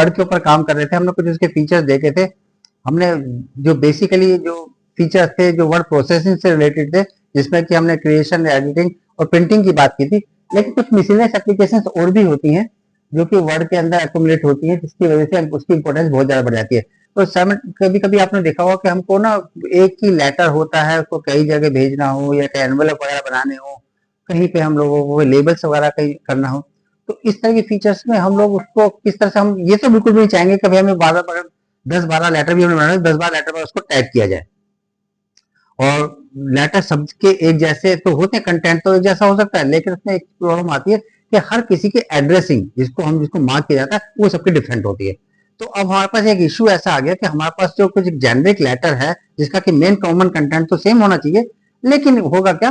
Word के ऊपर काम कर रहे थे, हमने कुछ उसके फीचर्स देखे थे। हमने जो बेसिकली जो फीचर्स थे जो वर्ड प्रोसेसिंग से रिलेटेड थे, जिसमें कि हमने क्रिएशन, एडिटिंग और प्रिंटिंग की बात की थी। लेकिन कुछ मिसलेनियस एप्लीकेशंस और भी होती हैं जो कि वर्ड के अंदर एक्युमुलेट होती हैं, जिसकी वजह से उसकी इंपॉर्टेंस बहुत ज्यादा बढ़ जाती है। तो कभी कभी आपने देखा होगा कि हमको ना एक ही लेटर होता है, उसको कई जगह भेजना हो या कहीं एनवेलप वगैरह बनाने हो, कहीं पे हम लोगों को लेबल्स वगैरह कहीं करना हो, तो इस तरह के फीचर्स में हम लोग उसको किस तरह से, हम ये तो बिल्कुल भी नहीं चाहेंगे कभी हमें 10-12 लेटर भी हमने बनाना है, 10-12 लेटर पर उसको टाइप किया जाए। और लेटर शब्द के एक जैसे तो होते हैं, कंटेंट तो एक जैसा हो सकता है, लेकिन उसमें एक प्रॉब्लम आती है कि हर किसी की एड्रेसिंग जिसको मार्क किया जाता है वो सबकी डिफरेंट होती है। तो अब हमारे पास एक इश्यू ऐसा आ गया कि हमारे पास जो कुछ जेनरिक लेटर है जिसका कि मेन कॉमन कंटेंट तो सेम होना चाहिए, लेकिन होगा क्या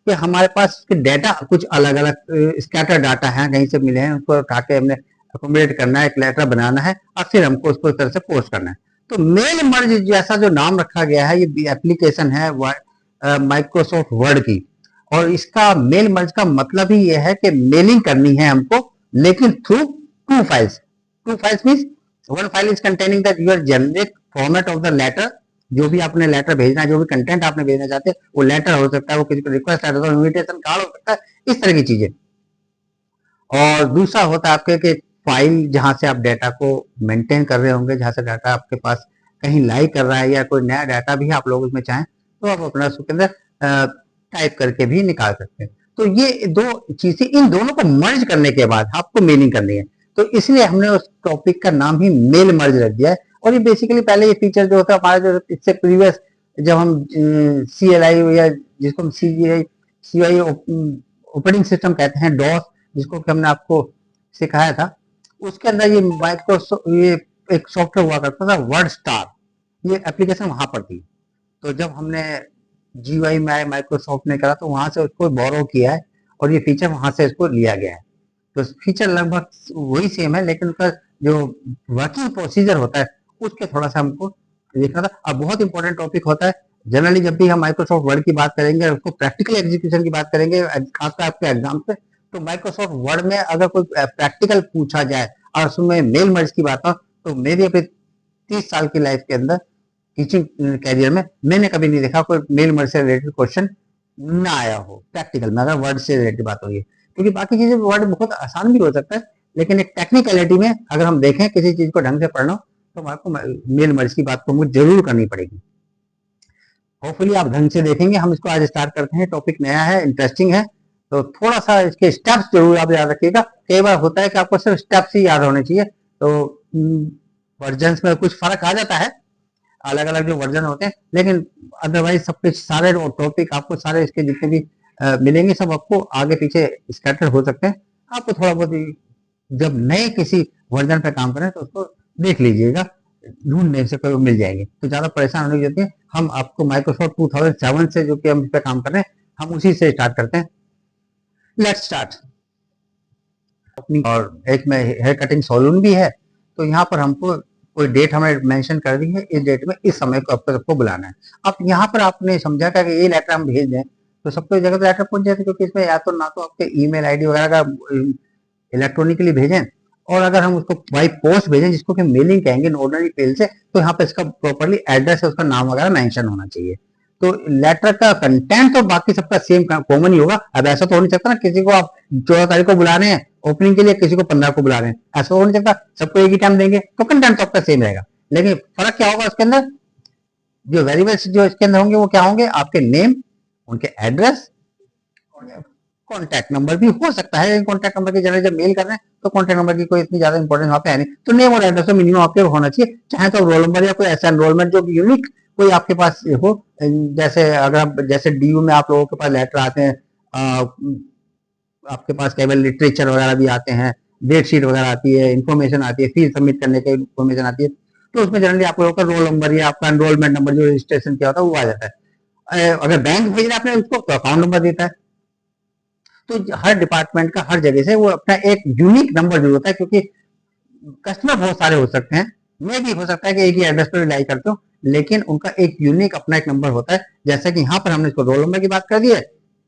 कि हमारे पास डेटा कुछ अलग अलग स्कैटर डाटा है, कहीं से मिले हैं, उसको उठा के हमने अकोमोडेट करना है, एक लेटर बनाना है और फिर हमको उसको इस तरह से पोस्ट करना है। तो मेल मर्ज जैसा जो नाम रखा गया है, ये एप्लीकेशन है माइक्रोसॉफ्ट वर्ड की, और इसका मेल मर्ज का मतलब ही ये है कि मेलिंग करनी है हमको, लेकिन through two files. Two files means one file is containing that your generic format of the letter, जो भी आपने लेटर भेजना है, जो भी कंटेंट आपने भेजना चाहते हैं, वो लेटर हो सकता है, वो किसी को रिक्वेस्ट लेटर हो, इन्विटेशन कार्ड हो सकता है, इस तरह की चीजें। और दूसरा होता है आपके कि फाइल जहां से आप डाटा को मेंटेन कर रहे होंगे, जहां से डाटा आपके पास कहीं लाई कर रहा है या कोई नया डाटा भी आप लोग उसमें चाहें तो आप अपना उसके अंदर टाइप करके भी निकाल सकते हैं। तो ये दो चीजें, इन दोनों को मर्ज करने के बाद आपको मेलिंग करनी है, तो इसलिए हमने उस टॉपिक का नाम ही मेल मर्ज रख दिया है। और ये बेसिकली पहले ये फीचर जो होता है हमारा, जो इससे प्रीवियस जब हम CLI या जिसको हम CI ऑपरेटिंग सिस्टम कहते हैं, डॉस, जिसको कि हमने आपको सिखाया था, उसके अंदर ये एक सॉफ्टवेयर हुआ करता था वर्ड स्टार, ये एप्लीकेशन वहां पर थी। तो जब हमने GUI में माइक्रोसॉफ्ट ने करा तो वहां से उसको बोरो किया है और ये फीचर वहां से इसको लिया गया है। तो फीचर लगभग वही सेम है, लेकिन उसका जो वर्किंग प्रोसीजर होता है उसके थोड़ा सा हमको देखना था। अब बहुत इंपॉर्टेंट टॉपिक होता है, जनरली जब भी हम माइक्रोसॉफ्ट वर्ड की बात करेंगे, उसको प्रैक्टिकल एग्जीक्यूशन की बात करेंगे, खासकर आपके एग्जाम पे, तो माइक्रोसॉफ्ट वर्ड में अगर कोई प्रैक्टिकल पूछा जाए और उसमें मेल मर्ज की बात हो, तो मेरी अपनी 30 साल की लाइफ के अंदर टीचिंग कैरियर में मैंने कभी नहीं देखा कोई मेल मर्ज से रिलेटेड क्वेश्चन ना आया हो प्रैक्टिकल में, अगर वर्ड से रिलेटेड बात होगी। क्योंकि बाकी चीजें वर्ड बहुत आसान भी हो सकता है, लेकिन एक टेक्निकलिटी में अगर हम देखें किसी चीज को ढंग से पढ़ना तो हमारे को मेल मर्ज की बात तो मुझे जरूर करनी पड़ेगी। होपफुली आप ढंग से देखेंगे। हम इसको आज स्टार्ट करते हैं, टॉपिक नया है, इंटरेस्टिंग है, तो थोड़ा सा इसके स्टेप्स जरूर आप याद रखिएगा। कई बार होता है कि आपको सिर्फ स्टेप्स ही याद होने चाहिए, तो वर्जन में कुछ फर्क आ जाता है, अलग अलग जो वर्जन होते हैं, लेकिन अदरवाइज सब कुछ सारे टॉपिक आपको सारे इसके जितने भी मिलेंगे सब आपको आगे पीछे स्कैटर हो सकते हैं। आपको थोड़ा बहुत जब नए किसी वर्जन पे काम करें तो उसको देख लीजिएगा, ढूंढने से कोई मिल जाएंगे, तो ज्यादा परेशान होने की जरूरत नहीं। हम आपको माइक्रोसॉफ्ट 2007 से जो कि हम इस पे काम कर रहे हैं, हम उसी से स्टार्ट करते हैं। Let's start. और एक में हेयर कटिंग सैलून भी है, तो यहाँ पर हमको कोई डेट हमें मेंशन कर दी है, इस डेट में इस समय को आपको सबको बुलाना है। अब यहाँ पर आपने समझा था कि ये लेटर हम भेज दें तो सबको जगह तो लेटर पहुंच जाते, क्योंकि इसमें या तो ना तो आपके ईमेल आईडी वगैरह का इलेक्ट्रॉनिकली भेजें, और अगर हम उसको बाई पोस्ट भेजें जिसको कि मेलिंग कहेंगे ऑर्डिनरी मेल से, तो यहाँ पे इसका प्रॉपरली एड्रेस है, उसका नाम वगैरह मेंशन होना चाहिए। तो लेटर का कंटेंट तो बाकी सबका सेम कॉमन ही होगा। अब ऐसा तो हो नहीं सकता ना किसी को आप 14 तारीख को बुला रहे हैं ओपनिंग के लिए, किसी को 15 को बुला रहे हैं, ऐसा तो हो नहीं सकता, सबको एक ही टाइम देंगे, तो कंटेंट तो आपका सेम रहेगा। लेकिन फर्क क्या होगा उसके अंदर, जो वेरिएबल्स जो इसके अंदर होंगे वो क्या होंगे, आपके नेम, उनके एड्रेस, कॉन्टैक्ट नंबर भी हो सकता है। कॉन्टैक्ट नंबर की जगह जब मेल कर रहे हैं तो कॉन्टैक्ट नंबर की कोई इतनी ज्यादा इंपॉर्टेंस वहां पे है नहीं, तो नेम और एड्रेस तो मिनिमम आपके होना चाहिए। चाहे तो रोल नंबर या कोई ऐसा एनरोलमेंट जो यूनिक कोई आपके पास हो, जैसे अगर आप जैसे DU में आप लोगों के पास लेटर आते हैं, आपके पास केवल लिटरेचर वगैरह भी आते हैं, डेट शीट वगैरह आती है, इन्फॉर्मेशन आती है, फीस सबमिट करने की इन्फॉर्मेशन आती है, तो उसमें जनरली आप लोगों का रोल नंबर या आपका एनरोलमेंट नंबर जो रजिस्ट्रेशन किया होता है वो आ जाता है। अगर बैंक भेजना आपने उसको तो अकाउंट नंबर देता है। तो हर डिपार्टमेंट का हर जगह से वो अपना एक यूनिक नंबर जरूर होता है, क्योंकि कस्टमर बहुत सारे हो सकते हैं, मैं भी हो सकता है कि एक ही एड्रेस पर रिलाई करते हो, लेकिन उनका एक यूनिक अपना एक नंबर होता है। जैसे कि यहाँ पर हमने इसको रोल नंबर की बात कर दी है,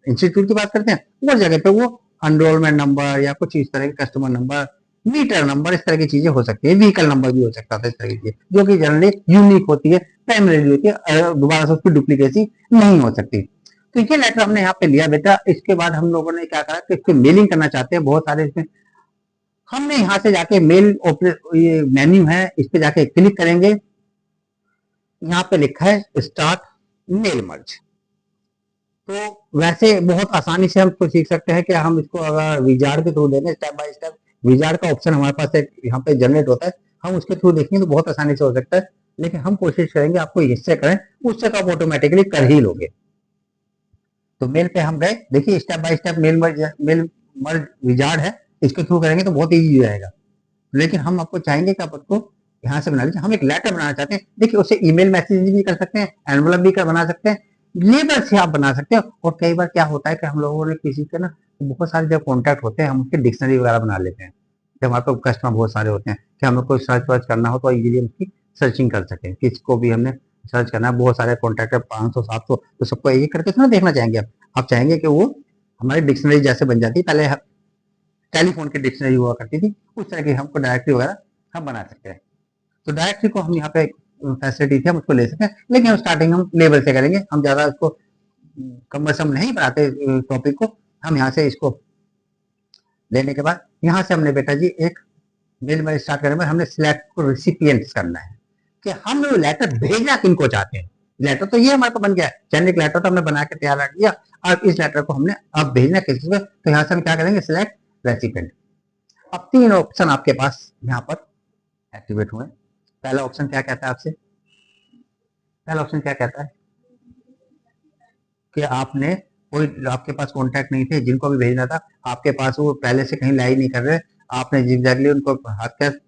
इंस्टीट्यूट की बात करते हैं, वो जगह पे वो एनरोलमेंट नंबर या कुछ इस तरह के कस्टमर नंबर मीटर नंबर, इस तरह की चीजें हो सकती है, व्हीकल नंबर भी हो सकता था, इस तरह की चीजें जो कि जनरली यूनिक होती है, प्राइमरी होती है, दोबारा से उसकी डुप्लीकेसी नहीं हो सकती। तो ये लेटर हमने यहाँ पे लिया बेटा। इसके बाद हम लोगों ने क्या करा कि इसको मेलिंग करना चाहते हैं बहुत सारे इसमें। हमने यहाँ से जाके मेल ये मेन्यू है, इस पे जाके क्लिक करेंगे। यहाँ पे लिखा है स्टार्ट मेल मर्ज। तो वैसे बहुत आसानी से हम इसको सीख सकते हैं कि हम इसको अगर विजार्ड के थ्रू देंगे स्टेप बाय स्टेप, विजार्ड का ऑप्शन हमारे पास एक यहाँ पे जनरेट होता है, हम उसके थ्रू देखेंगे तो बहुत आसानी से हो सकता है। लेकिन हम कोशिश करेंगे आपको इससे करें, उससे तो आप ऑटोमेटिकली कर ही लोगे। तो मेल पे हम गए, देखिए step by step mail merge wizard है, इसके थ्रू करेंगे तो बहुत ईजी रहेगा। लेकिन हम आपको चाहेंगे कि आप उसको यहाँ से बना लीजिए। हम एक लेटर बनाना चाहते हैं, देखिए उसे ईमेल मैसेज भी कर सकते हैं, एनवलप भी कर बना सकते हैं, लेबर से आप बना सकते हो। और कई बार क्या होता है कि हम लोगों ने किसी के ना बहुत सारे जब कॉन्टैक्ट होते हैं, हम उसके डिक्शनरी वगैरह बना लेते हैं। जब हमारे पास कस्टमर बहुत सारे होते हैं कि हमें कोई सर्च वर्च करना हो तो इजीली हम उसकी सर्चिंग कर सकें। किसको भी हमने सर्च करना है, बहुत सारे कॉन्टैक्ट है, 500 700, तो सबको एक एक करके थोड़ा देखना चाहेंगे आप चाहेंगे कि वो हमारी डिक्शनरी जैसे बन जाती है, पहले टेलीफोन की डिक्शनरी हुआ करती थी, उस तरह की हमको डायरेक्टरी वगैरह हम बना सकते हैं। तो डायरेक्टरी को हम यहाँ पे फैसिलिटी थी, हम उसको ले सकते हैं, लेकिन हम स्टार्टिंग हम लेबल से करेंगे। हम ज्यादा उसको कमर्सम नहीं बनाते टॉपिक को। हम यहाँ से इसको लेने के बाद यहाँ से हमने बेटा जी एक मेल में स्टार्ट करने में हमने सिलेक्ट को रिसिपिएंट्स करना है कि हम लेटर भेजना किनको चाहते हैं। लेटर तो ये हमारे पास बन गया है, जेनेरिक लेटर तो हमने बना के तैयार रख दिया, और इस लेटर को हमने अब भेजना किसी को, तो यहाँ से हम क्या करेंगे सिलेक्ट रेसिपिएंट। अब 3 ऑप्शन आपके पास यहाँ पर एक्टिवेट हुए। पहला ऑप्शन क्या कहता है आपसे, पहला ऑप्शन क्या कहता है कि आपने कोई, आपके पास कॉन्टैक्ट नहीं थे जिनको भी भेजना था, आपके पास वो पहले से कहीं लाई नहीं कर रहे, आपने एग्जैक्टली उनको हाथ कर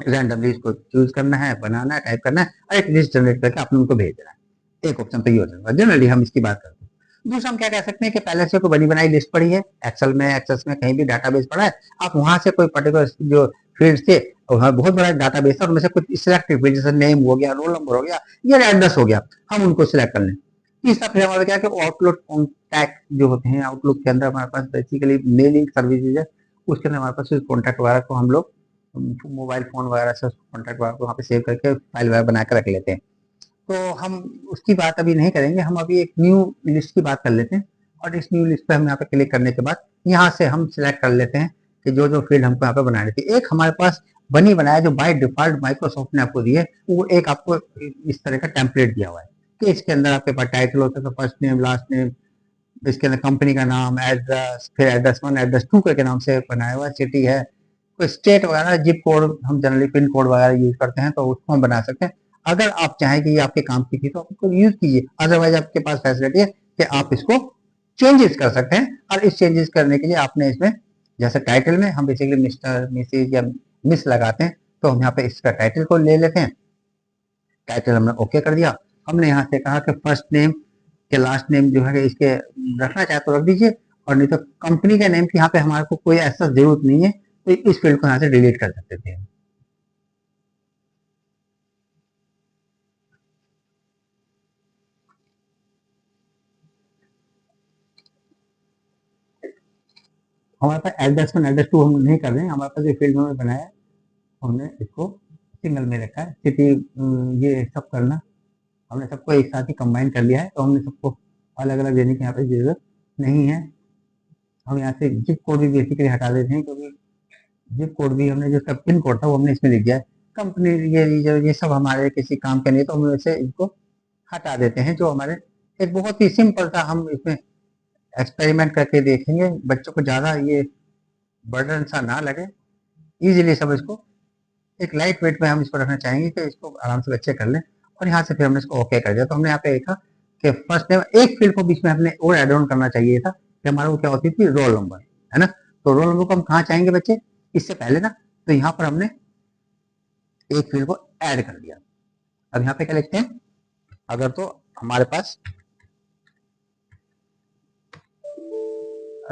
रैंडमली इसको चूज करना है, बनाना है, टाइप करना है, और एक लिस्ट जनरेट करके आपने उनको भेज देना है। एक ऑप्शन तो ये हो सकता है, जनरली हम इसकी बात करते हैं। दूसरा हम क्या कह सकते हैं कि पहले से कोई बनी बनाई लिस्ट पड़ी है, एक्सेल में, एक्सेस में कहीं भी डाटाबेस पड़ा है, आप वहां से कोई पर्टिकुलर जो फील्ड थे, बहुत बड़ा डाटाबेस है, उनमें से कुछ सिलेक्ट, जैसे नेम हो गया, रोल नंबर हो गया, या एड्रेस हो गया, हम उनको सिलेक्ट कर लें। तीसरा फिर हमारा क्या है कि आउटलुक कॉन्टैक्ट जो होते हैं, आउटलुक के अंदर हमारे पास बेसिकली मेलिंग सर्विसेज है, उसके अंदर हमारे पास कॉन्टैक्ट वगैरह को हम लोग मोबाइल फोन वगैरह से कॉन्टैक्ट वगैरह को वहाँ पे सेव करके फाइल वगैरह बना के रख लेते हैं। तो हम उसकी बात अभी नहीं करेंगे, हम अभी एक न्यू लिस्ट की बात कर लेते हैं। और इस न्यू लिस्ट पे हम यहाँ पे क्लिक करने के बाद यहाँ से हम सिलेक्ट कर लेते हैं कि जो जो फील्ड हमको यहाँ पे बनानी थी। एक हमारे पास बनी बनाया जो बाय डिफॉल्ट माइक्रोसॉफ्ट ने आपको दी है, वो एक आपको इस तरह का टेम्पलेट दिया हुआ है कि इसके अंदर आपके पास टाइटल होता है, तो फर्स्ट नेम, लास्ट नेम, इसके अंदर कंपनी का नाम, एड्रेस, फिर एड्रेस 1, एड्रेस 2 के नाम से बनाया हुआ, सिटी है, कोई स्टेट वगैरह, जिप कोड, हम जनरली पिन कोड वगैरह यूज करते हैं, तो उसको हम बना सकते हैं। अगर आप चाहें कि ये आपके काम की थी तो आप इसको यूज कीजिए, अदरवाइज आपके पास फैसिलिटी है कि आप इसको चेंजेस कर सकते हैं। और इस चेंजेस करने के लिए आपने इसमें, जैसे टाइटल में हम बेसिकली मिस्टर, मिसेज या मिस लगाते हैं, तो हम यहाँ पे इसका टाइटल को ले लेते हैं। टाइटल हमने ओके कर दिया। हमने यहाँ से कहा कि फर्स्ट नेम के लास्ट नेम जो है इसके रखना चाहे तो रख दीजिए, और नहीं तो कंपनी के नेम की यहाँ पे हमारे को कोई ऐसा जरूरत नहीं है, तो इस फील्ड को यहाँ से डिलीट कर सकते थे। हमारे पास एड्रेस 1, एड्रेस 2 हम नहीं कर रहे हैं, हमारे पास जो फील्ड हमने बनाया है हमने इसको सिंगल में रखा है। सिटी, ये सब करना हमने सबको एक साथ ही कंबाइन कर लिया है, तो हमने सबको अलग अलग देने की यहाँ पे जरूरत नहीं है। हम यहाँ से जिप कोड भी बेसिकली हटा देते हैं, क्योंकि जिप कोड भी हमने जो सब पिन कोड था वो हमने इसमें लिख दिया है। कंपनी ये सब हमारे किसी काम के नहीं, तो हम इसे इनको हटा देते हैं। जो हमारे एक बहुत ही सिंपल था, हम इसमें एक्सपेरिमेंट करके देखेंगे, बच्चों को ज़्यादा ये बर्डन सा ना लगे, इजीली सब इसको एक लाइट वेट में हम इसको रखना चाहेंगे कि इसको आराम से बच्चे कर लें। और यहाँ से फिर हमने इसको ओके कर दिया। तो हमने यहाँ पे देखा कि फर्स्ट नेम, एक फील्ड को बीच में हमने और एड ऑन करना चाहिए था कि हमारा वो क्या होती थी, रोल नंबर, है ना। तो रोल नंबर को हम कहाँ चाहेंगे बच्चे, इससे पहले ना, तो यहाँ पर हमने एक फील्ड को ऐड कर दिया। अब यहाँ पे क्या लिखते हैं, अगर तो हमारे पास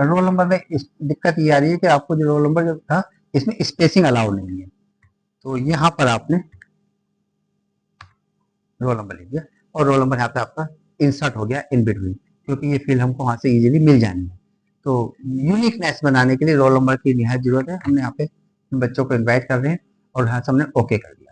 रोल नंबर में इस दिक्कत ये आ रही है कि आपको जो रोल नंबर जो था इसमें स्पेसिंग अलाउड नहीं है, तो यहाँ पर आपने रोल नंबर लिख दिया, और रोल नंबर यहाँ पे आपका इंसर्ट हो गया इन बिटवीन, क्योंकि ये फील्ड हमको वहां से इजीली मिल जानी है। तो यूनिकनेस बनाने के लिए रोल नंबर की निहायत जरूरत है। हमने यहाँ पे बच्चों को इनवाइट कर रहे हैं और यहाँ से हमने ओके कर दिया।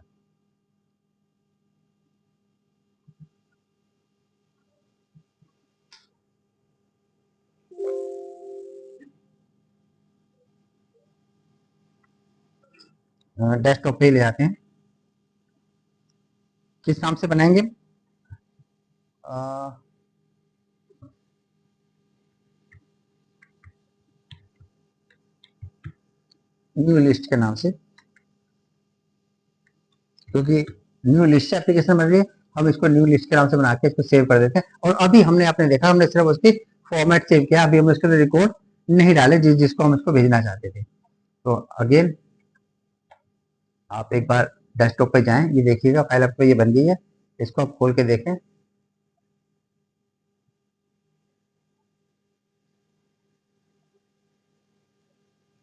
डेस्कटॉप पे ले आते हैं। किस नाम से बनाएंगे? न्यू लिस्ट के नाम से, क्योंकि न्यू लिस्ट एप्लीकेशन बन रही है, हम इसको न्यू लिस्ट के नाम से बना के इसको सेव कर देते हैं। और अभी हमने आपने देखा, हमने सिर्फ उसकी फॉर्मेट सेव किया, अभी हम उसके रिकॉर्ड नहीं डाले जिसको हम इसको भेजना चाहते थे। तो अगेन आप एक बार डेस्कटॉप पे जाएं, ये देखिएगा फाइल आपको ये बन गई है, इसको आप खोल के देखें।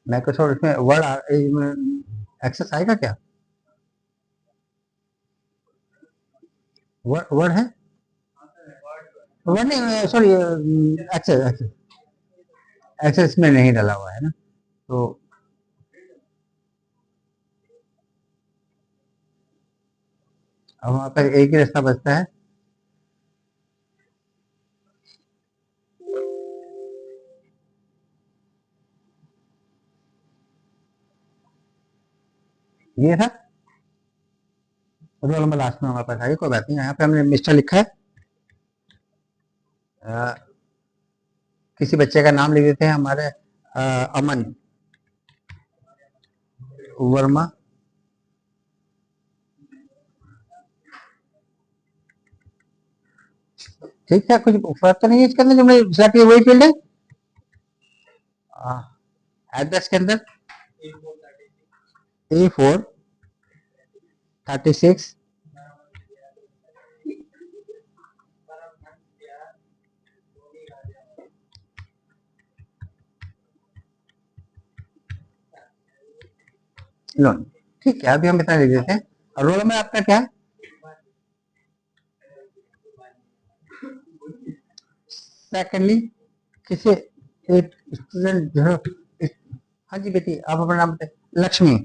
माइक्रोसॉफ्ट इसमें वर्ड एक्सेस आएगा क्या? वर्ड है? वर्ड नहीं, सॉरी, एक्सेस एक्सेस एक्सेस में नहीं डाला हुआ है ना, तो अब वहाँ पर एक ही रास्ता बचता है, ये था रोल नंबर लास्ट में हमारे पास आएगा, कोई बात नहीं। यहाँ पे हमने मिस्टर लिखा है, किसी बच्चे का नाम लिख देते हैं हमारे, अमन वर्मा। ठीक है, कुछ फर्क तो नहीं है इसके अंदर, जो हमने सेलेक्ट किया वही फील्ड है। एड्रेस के अंदर A436 लोन। ठीक है, अभी हम इतना लिख देते हैं। और रोल नंबर आपका क्या है? सेकेंडली किसी एक स्टूडेंट जो, हाँ जी बेटी आप अपना नाम बताइए। लक्ष्मी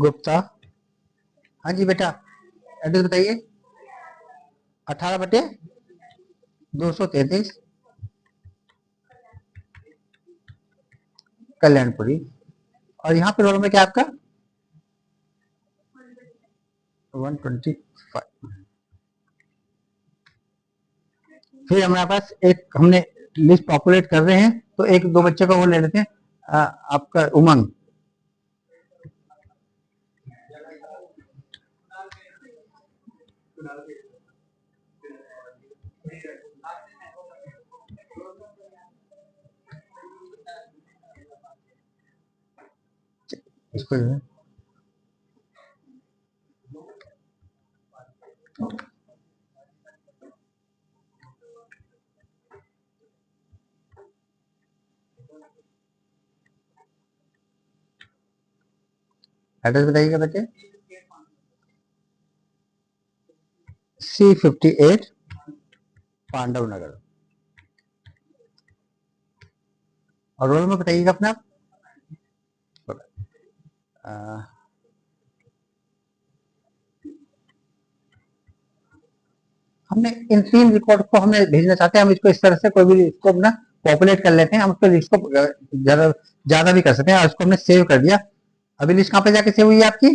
गुप्ता। हाँ जी बेटा, एड्रेस बताइए। 18/233 कल्याणपुरी। और यहाँ पे रोल नंबर क्या आपका? 125। फिर हमारे पास एक हमने लिस्ट पॉपुलेट कर रहे हैं, तो एक दो बच्चे को वो ले लेते हैं, आपका उमंग। इसको एड्रेस बताइएगा बच्चे। C58 पांडव नगर। और रोल में बताइएगा अपना। हमने इन 3 रिकॉर्ड को हमें भेजना चाहते हैं, हम इसको इस तरह से कोई भी इसको अपना पॉपुलेट कर लेते हैं, हम इसको ज्यादा ज्यादा भी कर सकते हैं। और इसको हमने सेव कर दिया। अभी लिस्ट कहाँ पे जाके सेव हुई है आपकी?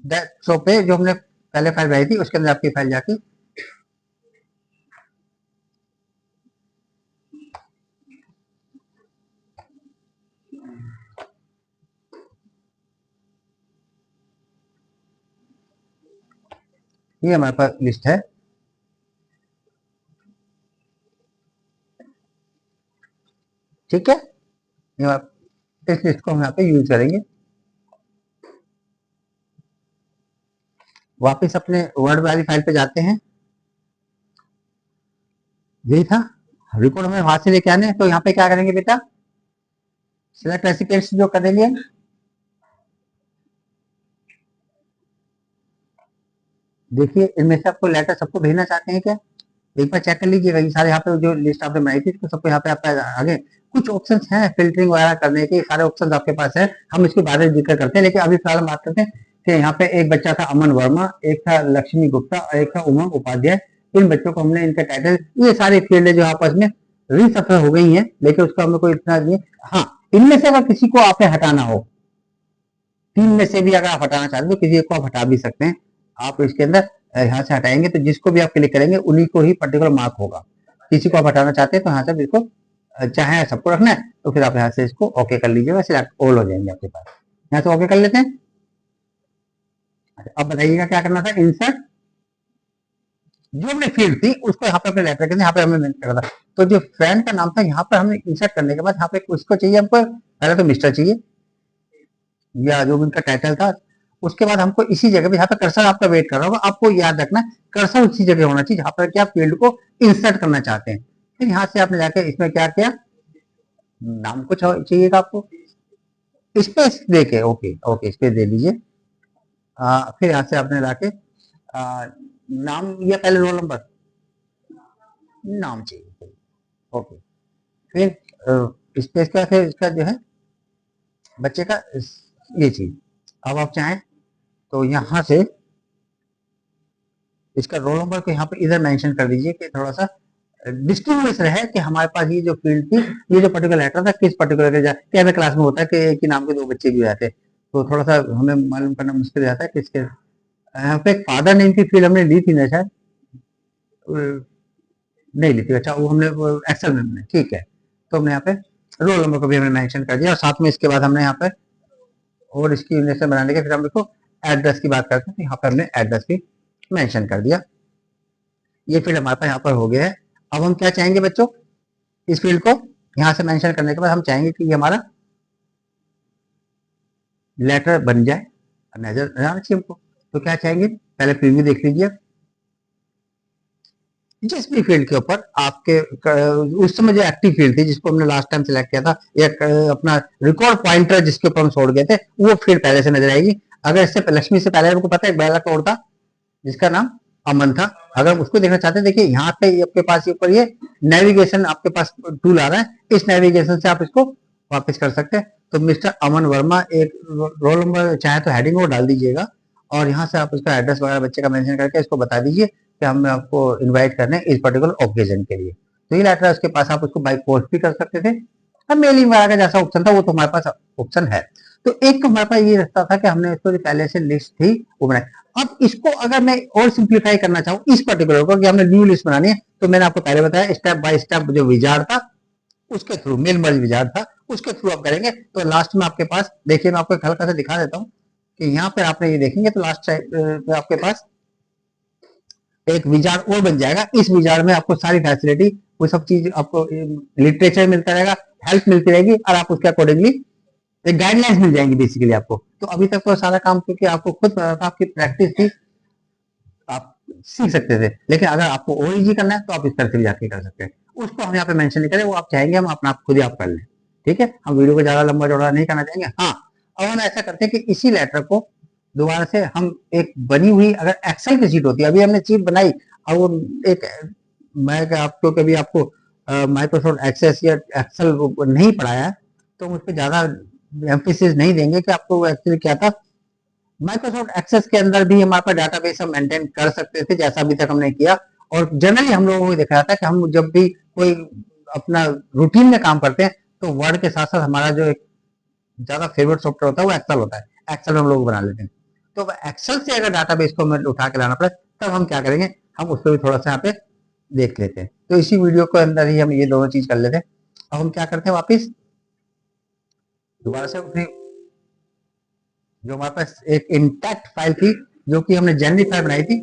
डेस्कटॉप पे जो हमने पहले फाइल बनाई थी उसके अंदर आपकी फाइल जाके, ये हमारे पास लिस्ट है। ठीक है, इस लिस्ट को हम यहाँ पे यूज करेंगे। वापस अपने वर्ड वाली फाइल पे जाते हैं। यही था रिकॉर्ड, हमें वहां से लेके आने। तो यहाँ पे क्या करेंगे बेटा? सिलेक्ट रेसिपिएंट्स जो करेंगे, देखिए इनमें से आपको लेटर सबको भेजना चाहते हैं क्या? एक बार चेक कर लीजिएगा, ये सारे यहाँ पे जो लिस्ट आपने बनाई थी, सबको यहाँ पे आपका आगे कुछ ऑप्शंस हैं फिल्टरिंग वगैरह करने के, सारे ऑप्शंस आपके पास है, हम इसके बारे में जिक्र करते हैं। लेकिन अभी फिलहाल हम बात करते हैं कि यहाँ पे एक बच्चा था अमन वर्मा, एक था लक्ष्मी गुप्ता और एक था उमंग उपाध्याय। इन बच्चों को हमने इनका टाइटल, ये सारी फील्ड जो आपस में रीसफल हो गई है, लेकिन उसका हमें कोई इतना नहीं। हाँ, इनमें से अगर किसी को आपने हटाना हो, तीन में से भी अगर आप हटाना चाहते हैं तो किसी को आप हटा भी सकते हैं। आप इसके अंदर यहाँ से हटाएंगे तो जिसको भी आप क्लिक करेंगे उन्हीं को ही पर्टिकुलर मार्क होगा। किसी को आप हटाना चाहते हैं तो यहाँ से इसको, चाहे सबको रखना है तो फिर आप यहाँ से इसको ओके कर लीजिएगा, सिलेक्ट ऑल हो जाएंगे आपके पास। यहाँ से ओके कर लेते हैं। अब बताइएगा क्या करना था, इंसर्ट जो हमने फील्ड थी उसको यहाँ पे अपने लेटर के यहाँ पे हमने मेंशन करा था। तो जो फ्रेंड का नाम था यहाँ पर हमने इंसर्ट करने के बाद यहाँ पे उसको चाहिए हमको, पहले तो मिस्टर चाहिए या जो उनका टाइटल था। उसके बाद हमको इसी जगह पे, यहाँ पे कर्सर आपका वेट कर रहा होगा, आपको याद रखना कर्सर उसी जगह होना चाहिए जहाँ पर क्या फील्ड को इंसर्ट करना चाहते हैं। फिर यहाँ से आपने जाके इसमें क्या किया, नाम कुछ चाहिएगा आपको, स्पेस देके ओके ओके स्पेस दे दीजिए। फिर यहाँ से आपने लाके नाम या पहले रोल नंबर, नाम चाहिए ओके। फिर स्पेस का, फिर इसका जो है बच्चे का ये चीज। अब आप चाहें तो यहाँ से इसका रोल नंबर को यहाँ पे इधर मेंशन कर दीजिए कि थोड़ा सा डिस्टिंग्विश रहे कि हमारे पास ये जो फील्ड थी, ये जो पर्टिकुलर लेटर था किस पर्टिकुलर के, क्या हमें क्लास में होता है कि एक ही नाम के दो बच्चे भी रहते, तो थोड़ा सा हमें मालूम करना मुश्किल रहता है किसके। यहाँ पे एक फादर नेम की फील्ड हमने ली थी ना शायद, नहीं ली थी, अच्छा वो हमने एक्सेल में हमने, ठीक है। तो हमने यहाँ पे रोल नंबर को भी हमने मेंशन कर दिया और साथ में इसके बाद हमने यहाँ पे और इसकी यूनिवर्सिटी बनाने के फिर हम देखो एड्रेस की बात करते हैं, तो यहाँ पे हमने एड्रेस भी मेंशन कर दिया। ये फील्ड हमारे पास यहाँ पर हो गया है। अब हम क्या चाहेंगे बच्चों, इस फील्ड को यहाँ से मेंशन करने के बाद हम चाहेंगे कि ये हमारा लेटर बन जाए, नजर आना चाहिए हमको। तो क्या चाहेंगे, पहले प्रीव्यू देख लीजिए। जिस भी फील्ड के ऊपर आपके उस समय जो एक्टिव फील्ड थी जिसको हमने लास्ट टाइम सिलेक्ट किया था, एक अपना रिकॉर्ड पॉइंटर जिसके ऊपर हम छोड़ गए थे, वो फील्ड पहले से नजर आएगी। अगर इससे लक्ष्मी से पहले हमको पता है एक पहला कोड था जिसका नाम अमन था, अगर उसको देखना चाहते हैं देखिए यहाँ पे आपके पास ऊपर ये नेविगेशन आपके पास टूल आ रहा है, इस नेविगेशन से आप इसको वापस कर सकते हैं। तो मिस्टर अमन वर्मा, एक रोल नंबर चाहे तो हेडिंग वो डाल दीजिएगा और यहाँ से आप उसका एड्रेस वगैरह बच्चे का मेंशन करके इसको बता दीजिए कि हम आपको इनवाइट करने हैं इस पर्टिकुलर ओकेजन के लिए। तो ये लेटर उसके पास, आप उसको बाई पोस्ट भी कर सकते थे, अब मेलिंग वगैरह का जैसा ऑप्शन था वो तो हमारे पास ऑप्शन है। तो एक तो हमारे पास ये रास्ता था कि हमने इसको जो पहले से लिस्ट थी वो बनाई। अब इसको अगर मैं और सिंप्लीफाई करना चाहूँ इस पर्टिकुलर को कि हमने न्यू लिस्ट बनानी है, तो मैंने आपको पहले बताया स्टेप बाय स्टेप जो विजार्ड था उसके थ्रू, मेल मर्ज विजार्ड था उसके थ्रू आप करेंगे। तो लास्ट में आपके पास देखिए, मैं आपको एक हल्का सा दिखा देता हूँ कि यहाँ पर आपने ये देखेंगे तो लास्ट साइड पे आपके पास एक विजार्ड और बन जाएगा। इस विजार्ड में आपको सारी फैसिलिटी, वो सब चीज आपको लिटरेचर मिलता रहेगा, हेल्प मिलती रहेगी और आप उसके अकॉर्डिंगली एक गाइडलाइंस मिल जाएंगी बेसिकली आपको। तो अभी तक तो सारा काम क्योंकि आपको खुद पता था, आपकी प्रैक्टिस थी, आप सीख सकते थे। लेकिन अगर आपको और इजी करना है तो आप इस तरह से भी जाके कर सकते हैं। उसको हम यहाँ पे मेंशन नहीं करें, वो आप चाहेंगे हम अपना आप खुद ही आप कर लें, ठीक है। हम वीडियो को ज्यादा लंबा चौड़ा नहीं करना चाहेंगे। हाँ, अब हम ऐसा करते हैं कि इसी लेटर को दोबारा से हम एक बनी हुई, अगर एक्सेल की शीट होती है, अभी हमने शीट बनाई और वो एक, मैं आपको कभी आपको माइक्रोसॉफ्ट एक्सेस या एक्सेल नहीं पढ़ाया है तो हम उस पर ज्यादा एम्फेसिस नहीं देंगे कि आपको एक्चुअली क्या था। माइक्रोसॉफ्ट एक्सेस के अंदर भी हमारे पास डाटाबेस हम मेंटेन कर सकते थे जैसा अभी तक हमने किया, और जनरली हम लोगों को देखा जाता है कि हम जब भी कोई अपना रूटीन में काम करते हैं तो वर्ड के साथ साथ हमारा जो एक ज्यादा फेवरेट सॉफ्टवेयर होता है वो एक्सेल होता है, एक्सेल में हम लोग बना लेते हैं। तो एक्सेल से अगर डाटाबेस को हमें उठा के लाना पड़े तब हम क्या करेंगे, हम उसको भी थोड़ा सा यहाँ पे देख लेते हैं। तो इसी वीडियो के अंदर ही हम ये दोनों चीज कर लेते हैं। अब हम क्या करते हैं, वापिस दोबारा से अपनी जो हमारे पास एक इंटैक्ट फाइल थी जो कि हमने जनवरी फाइल बनाई थी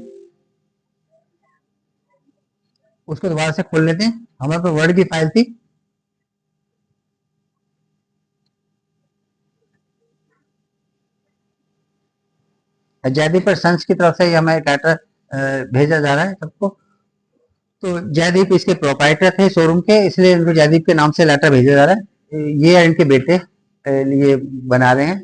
उसको दोबारा से खोल लेते हैं। हमारे पास वर्ड की फाइल थी, जयदीप सन्स की तरफ से हमें लेटर भेजा जा रहा है सबको। तो जयदीप इसके प्रोप्राइटर थे शोरूम के, इसलिए इनको जयदीप के नाम से लेटर भेजा जा रहा है। ये इनके बेटे ये बना रहे हैं।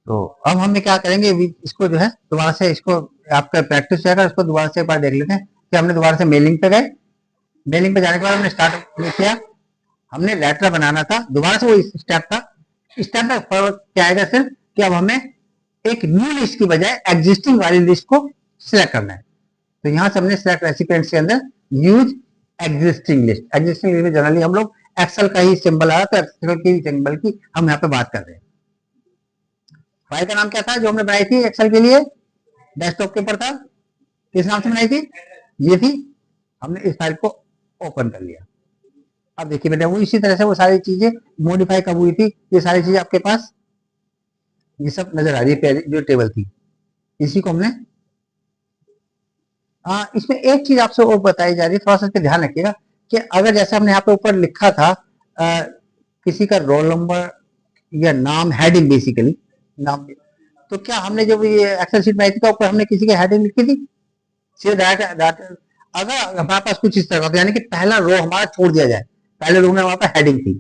तो अब हम क्या करेंगे, इसको जो है दोबारा से इसको आपका प्रैक्टिस जाएगा, इसको दोबारा से एक बार देख लेते हैं फिर हमने दोबारा से मेलिंग पे गए, मेलिंग पे जाने के बाद हमने स्टार्ट किया, हमने लेटर बनाना था, दोबारा से वो स्टेप था। स्टेप में फर्क क्या आएगा सिर्फ कि अब हमें एक न्यू लिस्ट की बजाय एग्जिस्टिंग वाली लिस्ट को सिलेक्ट करना है। तो यहां से हमने सिलेक्ट रेसिपिएंट्स के अंदर use existing list, existing list में जनरली हम लोग एक्सेल का ही सिंबल आया, तो एक्सेल की सिंबल की हम यहाँ पे बात कर रहे हैं। फाइल का नाम क्या था जो हमने बनाई थी एक्सेल के लिए, डेस्कटॉप के ऊपर था, किस नाम से बनाई थी, ये थी। हमने इस फाइल को ओपन कर लिया। अब देखिए बेटा वो इसी तरह से वो सारी चीजें मॉडिफाई कब हुई थी, ये सारी चीजें आपके पास ये सब नजर आ रही है जो टेबल थी, इसी को हमने इसमें एक चीज आपसे और बताई जा रही है, थोड़ा सा ध्यान रखिएगा कि अगर जैसे हमने यहाँ पे ऊपर लिखा था किसी का रोल नंबर या नाम, हेडिंग बेसिकली नाम, तो क्या हमने जब ये एक्सेल शीट बनाई थी तो ऊपर हमने किसी की हेडिंग लिखी थी, सीधे डायरेक्ट। अगर हमारे पास कुछ इस तरह का यानी कि पहला रो हमारा छोड़ दिया जाए, पहले रो में हमारे पास हेडिंग थी,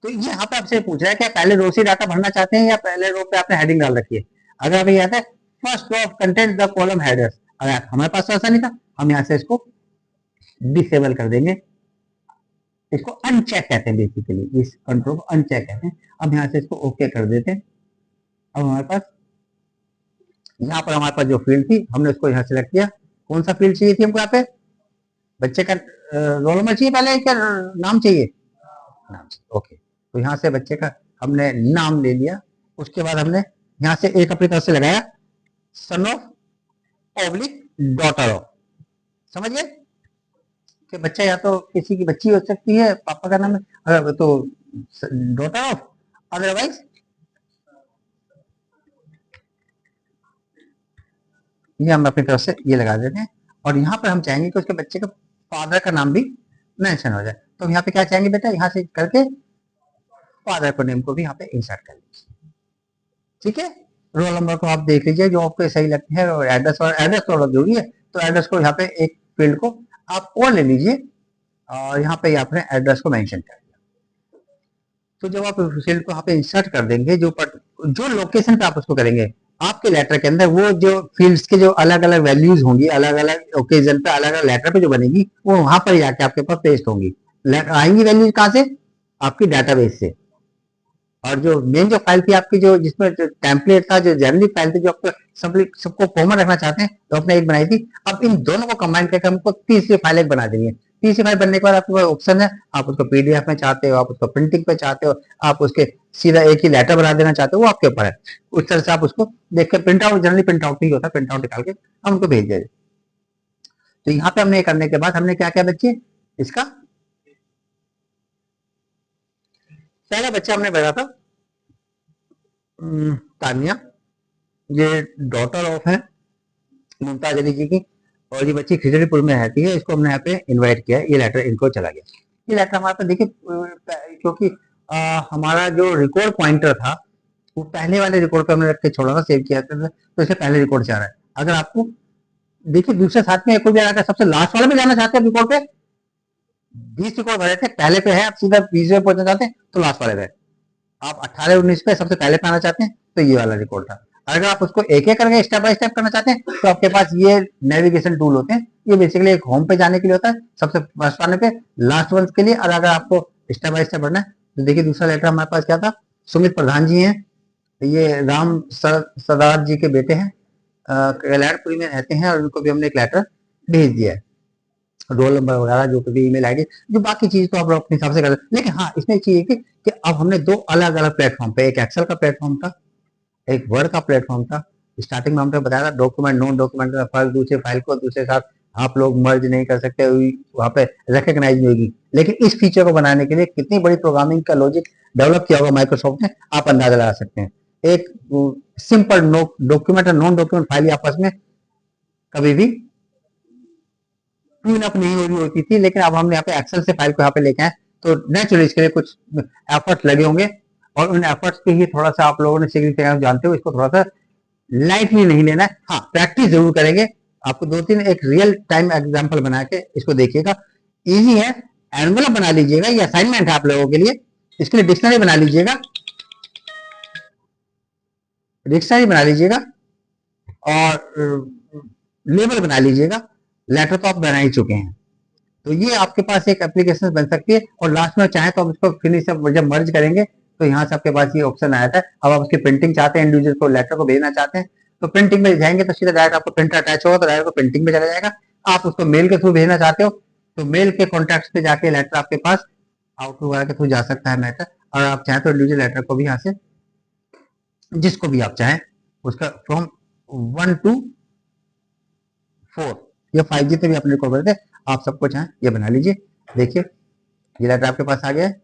तो ये यहाँ पे आपसे पूछ रहा है कि पहले रो से डाटा भरना चाहते हैं या पहले रो पे आपने हेडिंग डाल रखी है। अगर अभी आता है first row of content the column headers, अगर हमारे पास ऐसा नहीं था, हम यहाँ से इसको डिसेबल कर देंगे, इसको अनचेक कहते हैं बेसिकली, इस कंट्रोल को अनचेक कहते हैं। अब यहाँ से इसको ओके कर देते हैं। अब हमारे पास यहाँ पर हमारे पास जो फील्ड थी हमने उसको यहाँ सेलेक्ट किया, कौन सा फील्ड चाहिए थी हमको, यहाँ पे बच्चे का रोल नंबर चाहिए पहले क्या नाम चाहिए, नाम चाहिए, ओके। तो यहाँ से बच्चे का हमने नाम ले लिया, उसके बाद हमने यहाँ से एक अपनी तरफ से लगाया son of oblique daughter of, समझ गए कि बच्चा या तो किसी की बच्ची हो सकती है, पापा का नाम है, अगर तो डॉटर ऑफ, अदरवाइज ये हम अपनी तरफ से ये लगा देते हैं। और यहाँ पर हम चाहेंगे कि उसके बच्चे का फादर का नाम भी मेंशन हो जाए, तो यहाँ पे क्या चाहेंगे बेटा, यहाँ से करके फादर को नेम को भी यहाँ पे इंसर्ट कर लीजिए, ठीक है। रोल नंबर को आप देख लीजिए जो आपको सही लगती है, और एड्रेस थोड़ा जरूरी है, तो एड्रेस को यहाँ पे एक फील्ड को आप और ले लीजिए, और यहाँ पे आपने एड्रेस को मेंशन कर दिया। तो जब आप फील्ड को यहाँ पे इंसर्ट कर देंगे, जो लोकेशन पे आप उसको करेंगे, आपके लेटर के अंदर वो जो फील्ड्स के जो अलग अलग वैल्यूज होंगी, अलग अलग ओकेजन पे अलग अलग लेटर पे जो बनेगी, वो वहां पर जाके आपके पास पेस्ट होंगी। आएंगी वैल्यूज कहाँ से, आपकी डाटाबेस से। और जो मेन जो फाइल थी आपकी, जो जिसमें जो टेम्पलेट था, जो जनरली फाइल थी, जो आपको सबको कॉमन रखना चाहते हैं, तो आपने एक बनाई थी। अब इन दोनों को कंबाइन करके हमको तीसरी फाइल एक बना देनी है। तीसरी फाइल बनने के बाद आपके पास ऑप्शन है, आप उसको पीडीएफ में चाहते हो, आप उसको प्रिंटिंग पे चाहते हो, आप उसके सीधा एक ही लेटर बना देना चाहते हो, वो आपके ऊपर है। उस तरह से आप उसको देख कर print out, generally print out नहीं होता, प्रिंट आउट निकाल के हम उनको भेज देते। तो यहाँ पे हमने करने के बाद हमने क्या किया बच्चे, इसका पहला बच्चा हमने भेजा था तानिया, ये डॉटर ऑफ है मुमताज अली जी की, और ये बच्ची खिजड़ीपुर में रहती है, इसको हमने यहाँ पे इनवाइट किया, ये लेटर इनको चला गया। ये लेटर हमारे पास देखिए, क्योंकि हमारा जो रिकॉर्ड पॉइंटर था वो पहले वाले रिकॉर्ड पे हमने रख के छोड़ा था, सेव किया था, तो इससे पहले रिकॉर्ड से आ रहा है। अगर आपको देखिए दूसरे साथ में कोई भी आ रहा है, सबसे लास्ट वाले पे जाना चाहते हैं रिकॉर्ड पे, 20 रिकॉर्ड भरे थे, पहले पे है, आप सीधा 20 पे पहुंचना चाहते हैं तो लास्ट वाले पे, आप 18-19 पे सबसे पहले पे आना चाहते हैं तो ये वाला रिकॉर्ड था। अगर आप उसको एक एक करके स्टेप बाय स्टेप करना चाहते हैं तो आपके पास ये नेविगेशन टूल होते हैं, ये बेसिकली एक होम पे जाने के लिए होता है, सबसे फर्स्ट वाले पे, लास्ट वन के लिए। और अगर आपको स्टेप बाय स्टेप बढ़ना है तो देखिए दूसरा लेटर हमारे पास क्या था, सुमित प्रधान जी हैं, ये राम सरदार जी के बेटे हैं, कल्याणपुरी में रहते हैं, और उनको भी हमने एक लेटर भेज दिया है, रोल नंबर वगैरह जो भी ईमेल आईडी, जो बाकी चीज तो आप अपने हिसाब से कर सकते। लेकिन हाँ इसमें एक चीज कि अब हमने दो अलग अलग प्लेटफॉर्म पे, एक एक्सेल का प्लेटफॉर्म था, एक वर्ड का प्लेटफॉर्म था। स्टार्टिंग में हमने बताया था डॉक्यूमेंट नॉन डॉक्यूमेंट का फर्क, दूसरे फाइल को दूसरे साथ आप लोग मर्ज नहीं कर सकते, वहां पे रिकॉग्नाइज नहीं होगी। लेकिन इस फीचर को बनाने के लिए कितनी बड़ी प्रोग्रामिंग का लॉजिक डेवलप किया होगा माइक्रोसॉफ्ट ने, आप अंदाजा लगा सकते हैं। एक सिंपल डॉक्यूमेंट और नॉन डॉक्यूमेंट फाइल आपस में कभी भी ट्यून अप नहीं हो रही होती थी, लेकिन अब हमने यहाँ पे एक्सेल से फाइल को यहाँ पे लेके आए, तो नेचुरली इसके लिए कुछ एफर्ट्स लगे होंगे, और उन एफर्ट्स के ही थोड़ा सा आप लोगों ने सिग्निफिकेंस जानते हो, इसको थोड़ा सा लाइटली नहीं लेना है। हाँ प्रैक्टिस जरूर करेंगे, आपको 2-3 एक रियल टाइम एग्जांपल बना के इसको देखिएगा, इजी है। एनवेलप बना लीजिएगा, ये असाइनमेंट है आप लोगों के लिए, इसके लिए डिक्शनरी बना लीजिएगा, डिक्शनरी बना लीजिएगा, और लेबल बना लीजिएगा। लेटर तो आप बना ही चुके हैं। तो ये आपके पास एक एप्लीकेशन बन सकती है, और लास्ट में चाहे तो आप इसको फिनिश जब मर्ज करेंगे तो यहाँ से आपके पास ये ऑप्शन आया था। अब आप उसकी प्रिंटिंग चाहते हैं, इंडिविजुअल को लेटर को भेजना चाहते हैं, तो प्रिंटिंग में जाएंगे तो सीधा डायरेक्ट आपको प्रिंटर अटैच होगा, तो डायरेक्ट प्रिंटिंग में चला जाएगा। आप उसको मेल के थ्रू भेजना चाहते हो तो मेल के कॉन्टैक्ट पे जाके लेटर आपके पास आउटलुक वगैरह के थ्रू जा सकता है मैटर। और आप चाहें तो इंडिविजुअल लेटर को भी यहाँ से जिसको भी आप चाहें उसका फ्रॉम 1 to 4 या 5 जितने भी आपने रिकॉर्ड करते आप सबको चाहें ये बना लीजिए। देखिए ये लेटर आपके पास आ गया है,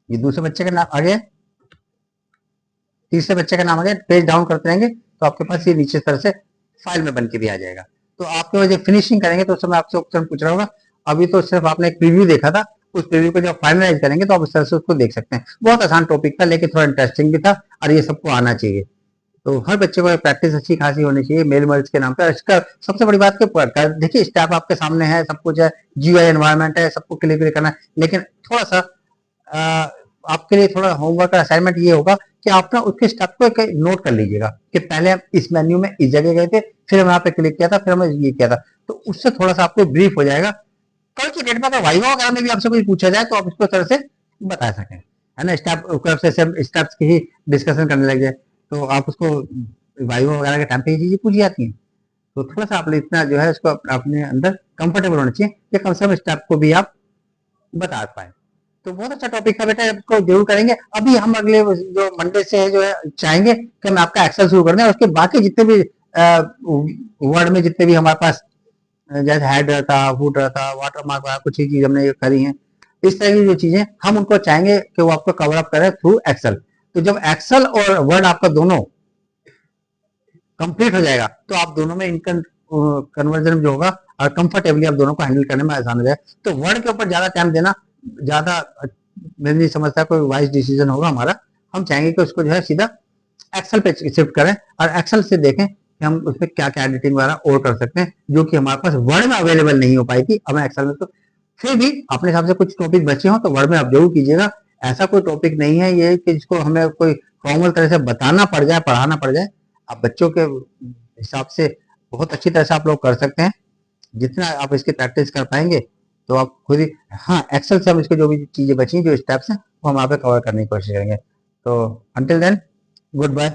ये दूसरे बच्चे का नाम आ गया, तीसरे बच्चे का नाम आ गया। पेज डाउन करते रहेंगे तो आपके पास ये नीचे तरह से फाइल में बन के भी आ जाएगा। तो आपके वजह फिनिशिंग करेंगे तो उस समय आपसे ऑप्शन पूछ रहा होगा। अभी तो सिर्फ आपने एक प्रीव्यू देखा था, उस प्रीव्यू को जब फाइनलाइज करेंगे तो आप उस तरह से उसको देख सकते हैं। बहुत आसान टॉपिक था लेकिन थोड़ा इंटरेस्टिंग भी था, और ये सबको आना चाहिए। तो हर बच्चे को प्रैक्टिस अच्छी खासी होनी चाहिए मेल मर्ज के नाम पर। इसका सबसे बड़ी बात कि देखिए स्टेप आपके सामने है, सब कुछ है, जीयूआई एनवायरनमेंट है, सबको क्लियर करना है, लेकिन थोड़ा सा आपके लिए थोड़ा होमवर्क का असाइनमेंट ये होगा कि आप ना उसके स्टेप को एक नोट कर लीजिएगा कि पहले हम इस मेन्यू में इस जगह गए थे, फिर हम यहाँ पे क्लिक किया था, फिर हमने ये किया था। तो उससे थोड़ा सा आपको ब्रीफ हो जाएगा। कल की डेट में अगर वाइवा वगैरह में भी आपसे कुछ पूछा जाए तो आप इसको तरह से बता सकें, है ना। स्टेप्स की ही डिस्कशन करने लग जाए तो आप उसको वाइवा वगैरह के टाइम पे ये चीजें पूछी जाती हैं। तो थोड़ा सा आप इतना जो है इसको अपने अंदर कंफर्टेबल होना चाहिए कि कम से कम स्टेप को भी आप बता पाए। तो बहुत अच्छा टॉपिक था बेटा, इसको जरूर करेंगे। अभी हम अगले जो मंडे से जो है चाहेंगे कि हम आपका एक्सेल शुरू कर दें, और उसके बाकी जितने भी वर्ड में जितने भी हमारे पास जैसे हेड रहता, फुट रहता, वाटर मार्क वगैरह कुछ ही चीज हमने ये करी है, इस तरह की जो चीजें हम उनको चाहेंगे कि वो आपको कवर अप करें थ्रू एक्सेल। तो जब एक्सेल और वर्ड आपका दोनों कंप्लीट हो जाएगा तो आप दोनों में इनकम कन्वर्जन जो होगा और कंफर्टेबली आप दोनों को हैंडल करने में आसान हो जाए। तो वर्ड के ऊपर ज्यादा टाइम देना ज्यादा मैं नहीं समझता कोई वाइज डिसीजन होगा हमारा। हम चाहेंगे कि उसको जो है सीधा एक्सेल पे शिफ्ट करें और एक्सेल से देखें कि हम उसमें क्या क्या एडिटिंग वगैरह और कर सकते हैं जो कि हमारे पास वर्ड में अवेलेबल नहीं हो पाई थी। अब एक्सेल में तो फिर भी अपने हिसाब से कुछ टॉपिक बचे हो तो वर्ड में आप जरूर कीजिएगा। ऐसा कोई टॉपिक नहीं है ये कि जिसको हमें कोई फॉर्मल तरह से बताना पड़ जाए, पढ़ाना पड़ जाए। आप बच्चों के हिसाब से बहुत अच्छी तरह से आप लोग कर सकते हैं। जितना आप इसकी प्रैक्टिस कर पाएंगे तो आप खुद ही, हाँ एक्सेल से हम इसके जो भी चीजें बची जो स्टेप्स हैं वो हम यहाँ पे कवर करने की कोशिश करेंगे। तो अंटिल देन गुड बाय।